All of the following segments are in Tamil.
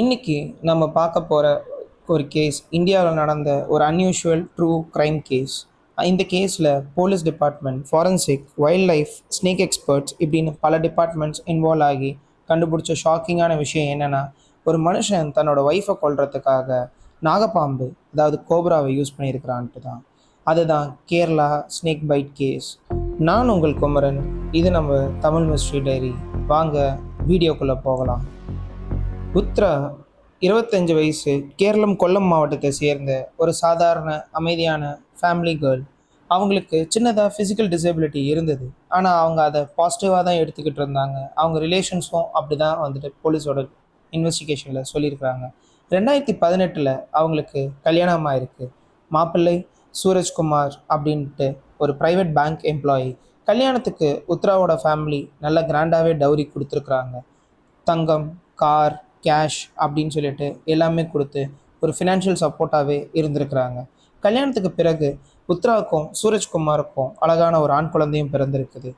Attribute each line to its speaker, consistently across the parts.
Speaker 1: இன்னைக்கு நம்ம பார்க்க போகிற ஒரு கேஸ் இந்தியாவில் நடந்த ஒரு அன்யூஷுவல் ட்ரூ க்ரைம் கேஸ். இந்த கேஸில் police department, forensic, wildlife, snake experts இப்படின்னு பல டிபார்ட்மெண்ட்ஸ் இன்வால்வ் ஆகி கண்டுபிடிச்ச ஷாக்கிங்கான விஷயம் என்னென்னா, ஒரு மனுஷன் தன்னோட ஒய்ஃபை கொல்றதுக்காக நாகப்பாம்பு, அதாவது கோப்ராவை யூஸ் பண்ணியிருக்கிறான்ட்டு தான். அதுதான் கேரளா ஸ்னேக் பைட் கேஸ். நான் உங்கள் குமரன். இது நம்ம தமிழ் மிஸ்ட்ரி டைரி. வாங்க வீடியோக்குள்ளே போகலாம். உத்ரா 25 வயசு, கேரளம் கொல்லம் மாவட்டத்தை சேர்ந்த ஒரு சாதாரண அமைதியான ஃபேமிலி கேர்ள். அவங்களுக்கு சின்னதாக ஃபிசிக்கல் டிசபிலிட்டி இருந்தது. ஆனால் அவங்க அதை பாசிட்டிவாக தான் எடுத்துக்கிட்டு இருந்தாங்க. அவங்க ரிலேஷன்ஸும் அப்படி தான் வந்துட்டு போலீஸோட இன்வெஸ்டிகேஷனில் சொல்லியிருக்கிறாங்க. 2018 அவங்களுக்கு கல்யாணம் ஆயிருக்கு. மாப்பிள்ளை சூரஜ்குமார் அப்படின்ட்டு ஒரு ப்ரைவேட் பேங்க் எம்ப்ளாயி. கல்யாணத்துக்கு உத்ராவோட ஃபேமிலி நல்ல கிராண்டாகவே டவுரி கொடுத்துருக்குறாங்க. தங்கம், கார், கேஷ் அப்படின்னு சொல்லிட்டு எல்லாமே கொடுத்து ஒரு ஃபினான்ஷியல் சப்போர்ட்டாகவே இருந்திருக்கிறாங்க. கல்யாணத்துக்கு பிறகு உத்ராவுக்கும் சூரஜ்குமாருக்கும் அழகான ஒரு ஆண் குழந்தையும் பிறந்திருக்குது.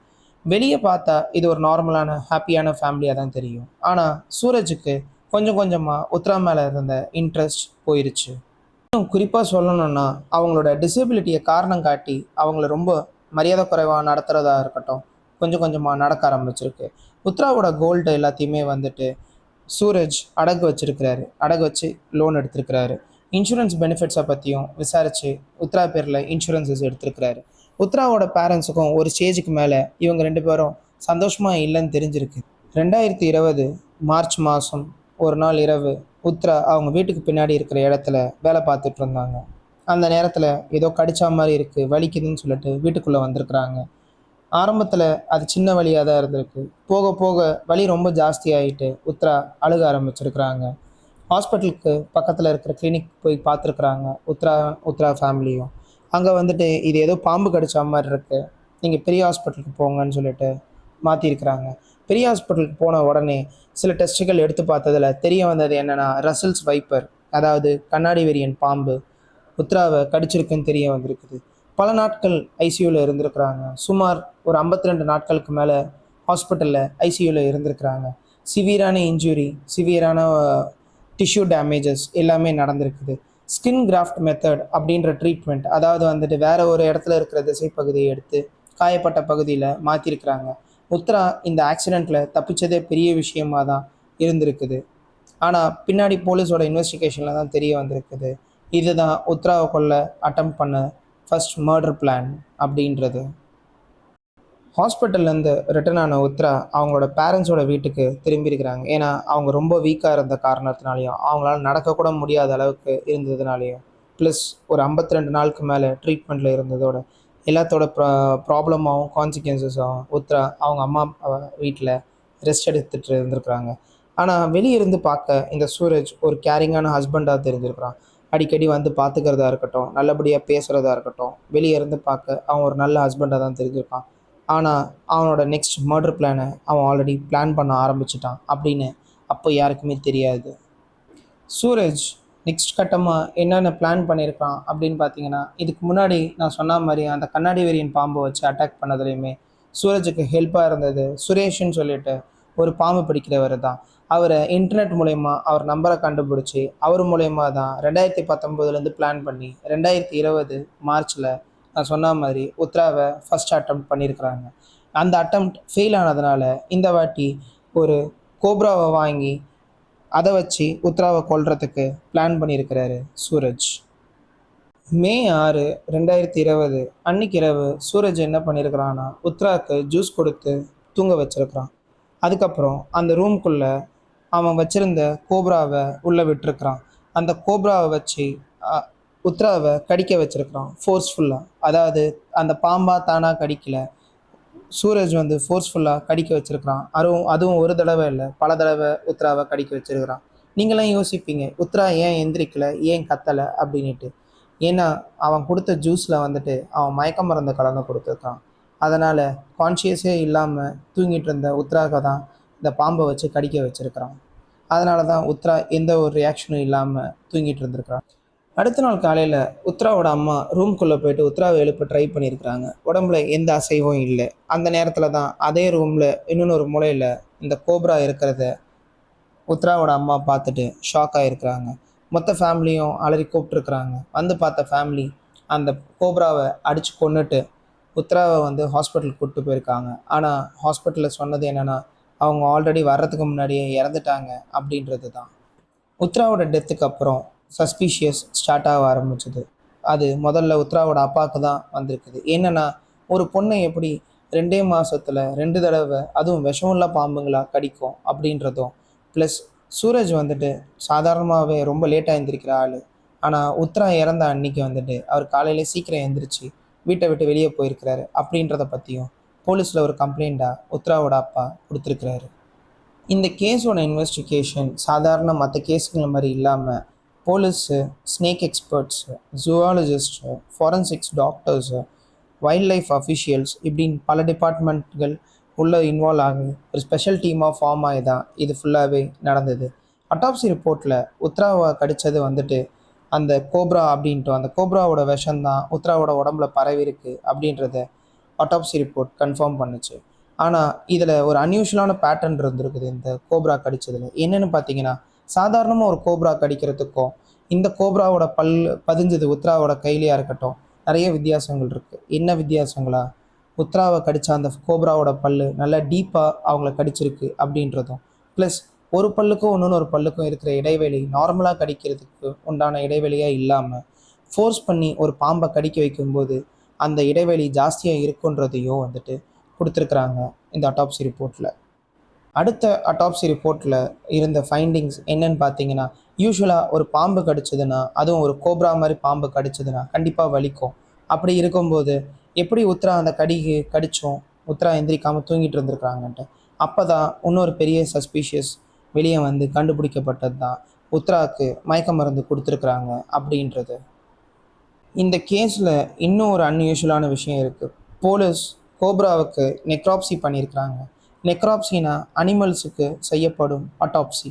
Speaker 1: வெளியே பார்த்தா இது ஒரு நார்மலான ஹாப்பியான ஃபேமிலியாக தான் தெரியும். ஆனால் சூரஜுக்கு கொஞ்சம் கொஞ்சமாக உத்ரா மேலே இருந்த இன்ட்ரெஸ்ட் போயிருச்சு. இன்னும் குறிப்பாக சொல்லணும்னா, அவங்களோட டிசபிலிட்டியை காரணம் காட்டி அவங்கள ரொம்ப மரியாதை குறைவாக நடத்துகிறதா இருக்கட்டும், கொஞ்சம் கொஞ்சமாக நடக்க ஆரம்பிச்சிருக்கு. உத்ராவோட கோல்டு எல்லாத்தையுமே வந்துட்டு சூரஜ் அடகு வச்சிருக்கிறாரு. அடகு வச்சு லோன் எடுத்திருக்கிறாரு. இன்சூரன்ஸ் பெனிஃபிட்ஸை பற்றியும் விசாரித்து உத்ரா பேரில் இன்சூரன்ஸஸ் எடுத்திருக்கிறாரு. உத்ராவோட பேரண்ட்ஸுக்கும் ஒரு ஸ்டேஜுக்கு மேலே இவங்க ரெண்டு பேரும் சந்தோஷமாக இல்லைன்னு தெரிஞ்சிருக்கு. 2020 மார்ச் மாதம் ஒரு நாள் இரவு உத்ரா அவங்க வீட்டுக்கு பின்னாடி இருக்கிற இடத்துல வேலை பார்த்துட்டு இருந்தாங்க. அந்த நேரத்தில் ஏதோ கடிச்சா மாதிரி இருக்குது, வலிக்குதுன்னு சொல்லிட்டு வீட்டுக்குள்ளே வந்திருக்கிறாங்க. ஆரம்பத்தில் அது சின்ன வலியாக தான் இருந்திருக்கு. போக போக வலி ரொம்ப ஜாஸ்தி ஆகிட்டு உத்ரா அழுக ஆரம்பிச்சிருக்கிறாங்க. ஹாஸ்பிட்டலுக்கு பக்கத்தில் இருக்கிற கிளினிக் போய் பார்த்துருக்குறாங்க உத்ரா ஃபேமிலியும். அங்கே வந்துட்டு இது ஏதோ பாம்பு கடிச்ச மாதிரி இருக்குது, நீங்கள் பெரிய ஹாஸ்பிட்டலுக்கு போங்கன்னு சொல்லிட்டு மாற்றிருக்கிறாங்க. பெரிய ஹாஸ்பிட்டலுக்கு போன உடனே சில டெஸ்ட்டுகள் எடுத்து பார்த்ததில் தெரிய வந்தது என்னென்னா, ரசல்ஸ் வைப்பர், அதாவது கண்ணாடி வெறியன் பாம்பு உத்ராவை கடிச்சிருக்குன்னு தெரிய வந்திருக்குது. பல நாட்கள் ஐசியூவில் இருந்திருக்கிறாங்க. சுமார் ஒரு 52 நாட்களுக்கு மேலே ஹாஸ்பிட்டலில் ஐசியூவில் இருந்திருக்கிறாங்க. சிவியரான இன்ஜுரி, சிவியரான டிஷ்யூ டேமேஜஸ் எல்லாமே நடந்திருக்குது. ஸ்கின் கிராஃப்ட் மெத்தட் அப்படின்ற ட்ரீட்மெண்ட், அதாவது வந்துட்டு வேறு ஒரு இடத்துல இருக்கிற திசை பகுதியை எடுத்து காயப்பட்ட பகுதியில் மாற்றிருக்கிறாங்க. உத்ரா இந்த ஆக்சிடெண்ட்டில் தப்பிச்சதே பெரிய விஷயமாக தான் இருந்திருக்குது. ஆனால் பின்னாடி போலீஸோட இன்வெஸ்டிகேஷனில் தான் தெரிய வந்திருக்குது, இதுதான் உத்ராவை கொல்ல அட்டெம்ப்ட் பண்ண ஃபஸ்ட் மர்டர் பிளான் அப்படின்றது. ஹாஸ்பிட்டல்லேருந்து ரிட்டர்ன் ஆன உத்ரா அவங்களோட பேரண்ட்ஸோட வீட்டுக்கு திரும்பியிருக்கிறாங்க. ஏன்னா அவங்க ரொம்ப வீக்காக இருந்த காரணத்தினாலையும், அவங்களால நடக்கக்கூட முடியாத அளவுக்கு இருந்ததுனாலையும், ப்ளஸ் ஒரு 52 நாளுக்கு மேலே ட்ரீட்மெண்ட்டில் இருந்ததோட எல்லாத்தோட ப்ராப்ளமாகவும் கான்சிக்வன்சஸாகவும் உத்ரா அவங்க அம்மா வீட்டில் ரெஸ்ட் எடுத்துகிட்டு இருந்திருக்கிறாங்க. ஆனால் வெளியே இருந்து பார்க்க இந்த சூரஜ் ஒரு கேரிங்கான ஹஸ்பண்டாக தெரிஞ்சிருக்கிறான். அடிக்கடி வந்து பார்த்துக்கிறதா இருக்கட்டும், நல்லபடியாக பேசுகிறதா இருக்கட்டும், வெளியே இருந்து பார்க்க அவன் ஒரு நல்ல ஹஸ்பண்டாக தான் தெரிஞ்சிருக்கான். ஆனால் அவனோட நெக்ஸ்ட் மர்டர் பிளானை அவன் ஆல்ரெடி பிளான் பண்ண ஆரம்பிச்சிட்டான் அப்படின்னு அப்போ யாருக்குமே தெரியாது. சூரஜ் நெக்ஸ்ட் கட்டமாக என்னென்ன பிளான் பண்ணியிருக்கான் அப்படின்னு பார்த்தீங்கன்னா, இதுக்கு முன்னாடி நான் சொன்ன மாதிரி அந்த கண்ணாடி வெறியன் பாம்பை வச்சு அட்டாக் பண்ணதுலையுமே சூரஜுக்கு ஹெல்ப்பாக இருந்தது சுரேஷ்ன்னு சொல்லிட்டு ஒரு பாம்பு பிடிக்கிறவர் தான். அவரை இன்டர்நெட் மூலயமா அவர் நம்பரை கண்டுபிடிச்சி அவர் மூலயமா தான் 2019 பிளான் பண்ணி 2020 மார்ச்சில் நான் சொன்ன மாதிரி உத்ராவை ஃபஸ்ட் அட்டெம்ப்ட் பண்ணியிருக்கிறாங்க. அந்த அட்டெம்ப்ட் ஃபெயில் ஆனதுனால இந்த வாட்டி ஒரு கோப்ராவை வாங்கி அதை வச்சு உத்ராவை கொல்றதுக்கு பிளான் பண்ணியிருக்கிறாரு சூரஜ். மே 6, 2020 அன்னைக்கு இரவு சூரஜ் என்ன பண்ணியிருக்கிறான்னா, உத்ராவுக்கு ஜூஸ் கொடுத்து தூங்க வச்சிருக்கிறான். அதுக்கப்புறம் அந்த ரூம்குள்ளே அவன் வச்சிருந்த கோப்ராவை உள்ளே விட்டுருக்கிறான். அந்த கோப்ராவை வச்சு உத்ராவை கடிக்க வச்சிருக்கிறான் ஃபோர்ஸ்ஃபுல்லாக. அதாவது அந்த பாம்பா தானாக கடிக்கல, சூரஜ் வந்து ஃபோர்ஸ்ஃபுல்லாக கடிக்க வச்சிருக்கிறான். அதுவும் ஒரு தடவை இல்லை, பல தடவை உத்ராவை கடிக்க வச்சிருக்கிறான். நீங்களாம் யோசிப்பீங்க, உத்ரா ஏன் எந்திரிக்கலை, ஏன் கத்தலை அப்படின்ட்டு. ஏன்னா அவன் கொடுத்த ஜூஸில் வந்துட்டு அவன் மயக்க மருந்து கலந்து கொடுத்துருக்கான். அதனால் கான்ஷியஸே இல்லாமல் தூங்கிட்டு இருந்த உத்ராவை தான் இந்த பாம்பை வச்சு கடிக்க வச்சிருக்கிறான். அதனால தான் உத்ரா எந்த ஒரு ரியாக்ஷனும் இல்லாமல் தூங்கிட்டு இருந்திருக்கிறான். அடுத்த நாள் காலையில் உத்ராவோட அம்மா ரூம்குள்ளே போயிட்டு உத்ராவை எழுப்ப ட்ரை பண்ணியிருக்கிறாங்க. உடம்புல எந்த அசைவும் இல்லை. அந்த நேரத்தில் தான் அதே ரூமில் இன்னொன்று மூலையில் இந்த கோப்ரா இருக்கிறத உத்ராவோட அம்மா பார்த்துட்டு ஷாக் ஆகிருக்கிறாங்க. மொத்த ஃபேமிலியும் அலறி கூப்பிட்ருக்குறாங்க. வந்து பார்த்த ஃபேமிலி அந்த கோப்ராவை அடித்து கொன்னுட்டு உத்ராவை வந்து ஹாஸ்பிட்டலுக்கு கூப்பிட்டு போயிருக்காங்க. ஆனால் ஹாஸ்பிட்டலில் சொன்னது என்னென்னா, அவங்க ஆல்ரெடி வர்றதுக்கு முன்னாடியே இறந்துட்டாங்க அப்படின்றது தான். உத்ராவோட டெத்துக்கு அப்புறம் சஸ்பீஷியஸ் ஸ்டார்ட் ஆக ஆரம்பிச்சது. அது முதல்ல உத்ராவோட அப்பாவுக்கு தான் வந்திருக்குது. என்னென்னா, ஒரு பொண்ணை எப்படி 2 மாதத்தில் 2 தடவை அதுவும் விஷமுள்ள பாம்புங்களா கடிக்கும் அப்படின்றதும், ப்ளஸ் சூரஜ் வந்துட்டு சாதாரணமாகவே ரொம்ப லேட்டாக எழுந்திரிக்கிற ஆள். ஆனால் உத்ரா இறந்த அன்னைக்கு வந்துட்டு அவர் காலையில் சீக்கிரம் எழுந்திரிச்சு வீட்டை விட்டு வெளியே போயிருக்கிறாரு அப்படின்றத பற்றியும் போலீஸில் ஒரு கம்ப்ளைண்ட்டாக உத்ராவோட அப்பா கொடுத்துருக்கிறாரு. இந்த கேஸோட இன்வெஸ்டிகேஷன் சாதாரண மற்ற கேஸுங்கள மாதிரி இல்லாமல் police, snake experts, zoologist, forensics doctors, wild life officials இப்படின்னு பல டிபார்ட்மெண்ட்கள் உள்ளே இன்வால்வ் ஆகி ஒரு ஸ்பெஷல் டீமாக ஃபார்ம் ஆகி தான் இது ஃபுல்லாகவே நடந்தது. அட்டாப்சி ரிப்போர்ட்டில் உத்ராவை கடித்தது வந்துட்டு அந்த கோப்ரா அப்படின்ட்டு, அந்த கோப்ராவோட விஷம்தான் உத்ராவோட உடம்புல பரவி இருக்கு அப்படின்றத அட்டாப்சி ரிப்போர்ட் கன்ஃபார்ம் பண்ணுச்சு. ஆனால் இதில் ஒரு அன்யூஷுவலான பேட்டர்ன் இருந்திருக்குது இந்த கோப்ரா கடித்ததில். என்னென்னு பார்த்தீங்கன்னா, சாதாரணமாக ஒரு கோப்ரா கடிக்கிறதுக்கும் இந்த கோப்ராவோட பதிஞ்சது உத்ராவோட கையிலையாக இருக்கட்டும், நிறைய வித்தியாசங்கள் இருக்குது. என்ன வித்தியாசங்களா? உத்ராவை கடித்த அந்த கோப்ராவோட நல்லா டீப்பாக அவங்கள கடிச்சிருக்கு அப்படின்றதும், ப்ளஸ் ஒரு பல்லுக்கும் இன்னொன்று பல்லுக்கும் இருக்கிற இடைவெளி நார்மலாக கடிக்கிறதுக்கு உண்டான இடைவெளியாக இல்லாமல் ஃபோர்ஸ் பண்ணி ஒரு பாம்பை கடிக்க வைக்கும்போது அந்த இடைவெளி ஜாஸ்தியாக இருக்குன்றதையும் வந்துட்டு கொடுத்துருக்குறாங்க இந்த அட்டாப்சி ரிப்போர்ட்டில். அடுத்த அட்டாப்சி ரிப்போர்ட்டில் இருந்த ஃபைண்டிங்ஸ் என்னன்னு பார்த்தீங்கன்னா, யூஸ்வலாக ஒரு பாம்பு கடிச்சதுன்னா, அதுவும் ஒரு கோப்ரா மாதிரி பாம்பு கடிச்சதுன்னா கண்டிப்பாக வலிக்கும். அப்படி இருக்கும்போது எப்படி உத்ரா அந்த கடித்தோம் உத்ரா எந்திரிக்காமல் தூங்கிட்டு இருந்திருக்கிறாங்கன்ட்டு, அப்போ தான் இன்னொரு பெரிய சஸ்பீஷியஸ் வெளியே வந்து கண்டுபிடிக்கப்பட்டது தான் உத்ராவுக்கு மயக்க மருந்து கொடுத்துருக்குறாங்க அப்படின்றது. இந்த கேஸில் இன்னும் ஒரு அன்யூஷுவலான விஷயம் இருக்குது. போலீஸ் கோப்ராவுக்கு நெக்ராப்சி பண்ணியிருக்கிறாங்க. நெக்ராப்சினா அனிமல்ஸுக்கு செய்யப்படும் அட்டாப்சி.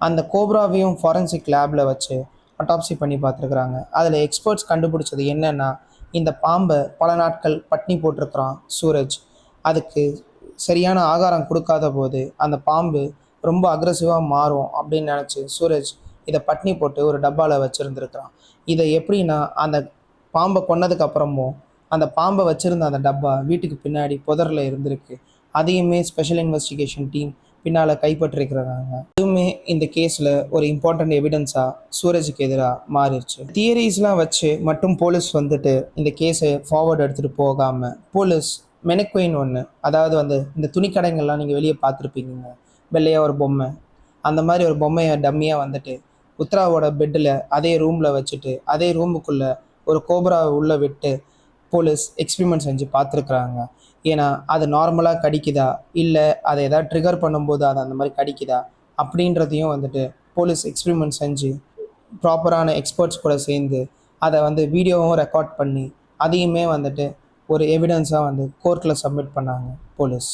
Speaker 1: அந்த கோப்ராவையும் ஃபாரன்சிக் லேபில் வச்சு அட்டாப்சி பண்ணி பார்த்துருக்குறாங்க. அதில் எக்ஸ்பர்ட்ஸ் கண்டுபிடிச்சது என்னென்னா, இந்த பாம்பை பல நாட்கள் பட்னி போட்டிருக்கிறான் சூரஜ். அதுக்கு சரியான ஆகாரம் கொடுக்காத போது அந்த பாம்பு ரொம்ப அக்ரெசிவாக மாறும் அப்படின்னு நினச்சி சூரஜ் இதை பட்னி போட்டு ஒரு டப்பாவில் வச்சுருந்துருக்கிறான். இதை எப்படின்னா, அந்த பாம்பை கொன்னதுக்கு அப்புறமும் அந்த பாம்பை வச்சுருந்த அந்த டப்பா வீட்டுக்கு பின்னாடி புதரில் இருந்திருக்கு. அதையுமே ஸ்பெஷல் இன்வெஸ்டிகேஷன் டீம் பின்னால் கைப்பற்றிருக்கிறாங்க. இதுவுமே இந்த கேஸில் ஒரு இம்பார்ட்டண்ட் எவிடன்ஸாக சூரஜுக்கு எதிராக மாறிடுச்சு. தியரிஸ்லாம் வச்சு மட்டும் போலீஸ் வந்துட்டு இந்த கேஸை ஃபார்வர்டு எடுத்துகிட்டு போகாமல், போலீஸ் மெனக்வெயின் ஒன்று, அதாவது வந்து இந்த துணிக்கடைங்கள்லாம் நீங்கள் வெளியே பார்த்துருப்பீங்க, வெள்ளையாக ஒரு பொம்மை, அந்த மாதிரி ஒரு பொம்மையை டம்மியாக வந்துட்டு உத்ராவோட பெட்டில் அதே ரூமில் வச்சுட்டு அதே ரூமுக்குள்ளே ஒரு கோப்ராவை உள்ளே விட்டு போலீஸ் எக்ஸ்பிரிமெண்ட் செஞ்சு பார்த்துருக்குறாங்க. ஏன்னா அது நார்மலாக கடிக்குதா, இல்லை அதை எதாவது ட்ரிகர் பண்ணும்போது அது அந்த மாதிரி கடிக்குதா அப்படின்றதையும் வந்துட்டு போலீஸ் எக்ஸ்பிரிமெண்ட் செஞ்சு ப்ராப்பரான எக்ஸ்பர்ட்ஸ் கூட சேர்ந்து அதை வந்து வீடியோவும் ரெக்கார்ட் பண்ணி அதையுமே வந்துட்டு ஒரு எவிடன்ஸாக வந்து கோர்ட்டில் சப்மிட் பண்ணாங்க போலீஸ்.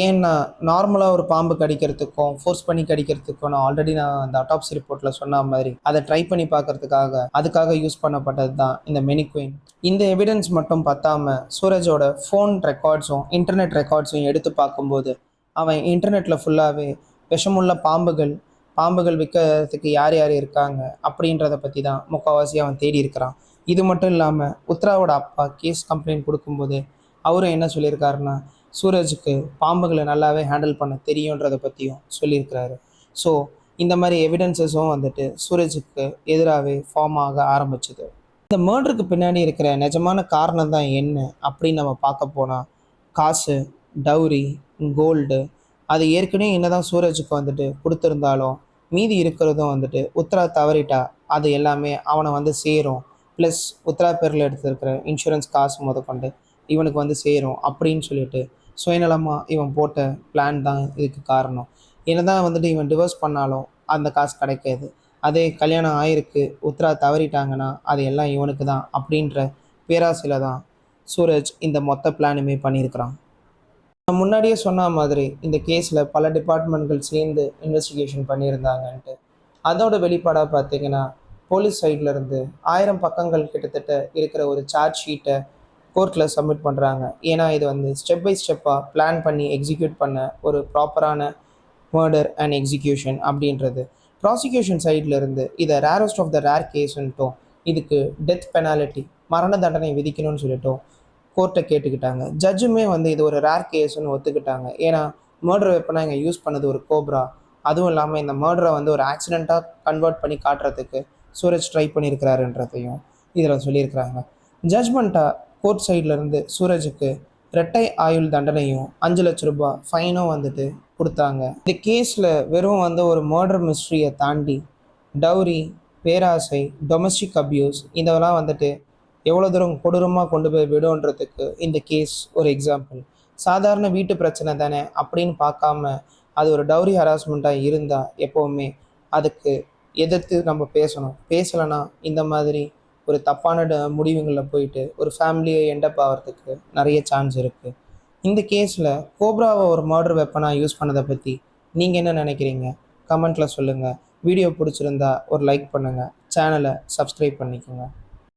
Speaker 1: ஏன்னா நார்மலாக ஒரு பாம்பு கடிக்கிறதுக்கும் ஃபோர்ஸ் பண்ணி கடிக்கிறதுக்கும் நான் அந்த அட்டாப்சி ரிப்போர்ட்டில் சொன்ன மாதிரி அதை ட்ரை பண்ணி பார்க்கறதுக்காக அதுக்காக யூஸ் பண்ணப்பட்டது தான் இந்த மெனிக்வின். இந்த எவிடன்ஸ் மட்டும் பத்தாமல் சூரஜோட ஃபோன் ரெக்கார்ட்ஸும் இன்டர்நெட் ரெக்கார்ட்ஸும் எடுத்து பார்க்கும்போது அவன் இன்டர்நெட்டில் ஃபுல்லாகவே விஷமுள்ள பாம்புகள் விற்கிறதுக்கு யார் யார் இருக்காங்க அப்படின்றத பற்றி தான் முக்கால்வாசி அவன் தேடி இருக்கிறான். இது மட்டும் இல்லாமல் உத்ராவோட அப்பா கேஸ் கம்ப்ளைண்ட் கொடுக்கும்போது அவரும் என்ன சொல்லியிருக்காருன்னா, சூரஜுக்கு பாம்புகளை நல்லாவே ஹேண்டில் பண்ண தெரியுன்றதை பற்றியும் சொல்லியிருக்கிறாரு. ஸோ இந்த மாதிரி எவிடன்சஸும் வந்துட்டு சூரஜுக்கு எதிராகவே ஃபார்ம் ஆக ஆரம்பிச்சது. இந்த மர்டருக்கு பின்னாடி இருக்கிற நிஜமான காரணம் தான் என்ன அப்படின்னு நம்ம பார்க்க போனால், காசு, டவுரி, கோல்டு, அது ஏற்கனவே என்னதான் சூரஜுக்கு வந்துட்டு கொடுத்துருந்தாலும் மீதி இருக்கிறதும் வந்துட்டு உத்ரா தவறிட்டா அது எல்லாமே அவனை வந்து சேரும். ப்ளஸ் உத்ரா பேரில் எடுத்துருக்கிற இன்சூரன்ஸ் காசு முதற்கொண்டு இவனுக்கு வந்து சேரும் அப்படின்னு சொல்லிட்டு சுயநலமாக இவன் போட்ட பிளான் தான் இதுக்கு காரணம். என்ன தான் வந்துட்டு இவன் டிவோர்ஸ் பண்ணாலும் அந்த காசு கிடைக்காது. அதே கல்யாணம் ஆயிருக்கு, உத்ரா தவறிட்டாங்கன்னா அது எல்லாம் இவனுக்கு தான் அப்படின்ற பேராசையில் தான் சூரஜ் இந்த மொத்த பிளானுமே பண்ணியிருக்கிறான். நான் முன்னாடியே சொன்ன மாதிரி இந்த கேஸில் பல டிபார்ட்மெண்ட்கள் சேர்ந்து இன்வெஸ்டிகேஷன் பண்ணியிருந்தாங்கன்ட்டு, அதோட வெளிப்பாடாக பார்த்தீங்கன்னா போலீஸ் சைட்லேருந்து 1000 பக்கங்கள் கிட்டத்தட்ட இருக்கிற ஒரு சார்ஜ் ஷீட்டை கோர்ட்டில் சப்மிட் பண்ணுறாங்க. ஏன்னா இது வந்து ஸ்டெப் பை ஸ்டெப்பாக பிளான் பண்ணி எக்ஸிக்யூட் பண்ண ஒரு ப்ராப்பரான மர்டர் அண்ட் எக்ஸிக்யூஷன் அப்படின்றது. ப்ராசிக்யூஷன் சைடில் இருந்து இதை ரேரஸ்ட் ஆஃப் த ரேர் கேஸ்ன்ட்டும் இதுக்கு டெத் பெனாலிட்டி மரண தண்டனை விதிக்கணும்னு சொல்லிட்டோம் கோர்ட்டை கேட்டுக்கிட்டாங்க. ஜட்ஜுமே வந்து இது ஒரு ரேர் கேஸ்ன்னு ஒத்துக்கிட்டாங்க. ஏன்னா மர்டர் வெப்பனாக இங்கே யூஸ் பண்ணது ஒரு கோப்ரா. அதுவும் இல்லாமல் இந்த மர்டரை வந்து ஒரு ஆக்சிடெண்ட்டாக கன்வெர்ட் பண்ணி காட்டுறதுக்கு சூரஜ் ட்ரை பண்ணியிருக்கிறாருன்றதையும் இதில் சொல்லியிருக்கிறாங்க. ஜட்ஜ்மெண்ட்டாக கோர்ட் சைட்லேருந்து சூரஜுக்கு இரட்டை ஆயுள் தண்டனையும் 5 லட்ச ரூபாய் ஃபைனும் வந்துட்டு கொடுத்தாங்க. இந்த கேஸில் வெறும் வந்து ஒரு மர்டர் மிஸ்ட்ரியை தாண்டி டவுரி, பேராசை, டொமஸ்டிக் அப்யூஸ் இதெல்லாம் வந்துட்டு எவ்வளோ தூரம் கொடூரமாக கொண்டு போய் விடுன்றதுக்கு இந்த கேஸ் ஒரு எக்ஸாம்பிள். சாதாரண வீட்டு பிரச்சனை தானே அப்படின்னு பார்க்காம அது ஒரு டவுரி ஹராஸ்மெண்ட்டாக இருந்தால் எப்போவுமே அதுக்கு எதிர்த்து நம்ம பேசணும். பேசலைன்னா இந்த மாதிரி ஒரு தப்பான முடிவுகளில் போயிட்டு ஒரு ஃபேமிலியை எண்டப் ஆகிறதுக்கு நிறைய சான்ஸ் இருக்குது. இந்த கேஸில் கோப்ராவை ஒரு மர்டர் வெப்பனாக யூஸ் பண்ணதை பற்றி நீங்கள் என்ன நினைக்கிறீங்க? கமெண்ட்டில் சொல்லுங்கள். வீடியோ பிடிச்சிருந்தா ஒரு லைக் பண்ணுங்கள். சேனலை சப்ஸ்கிரைப் பண்ணிக்கோங்க.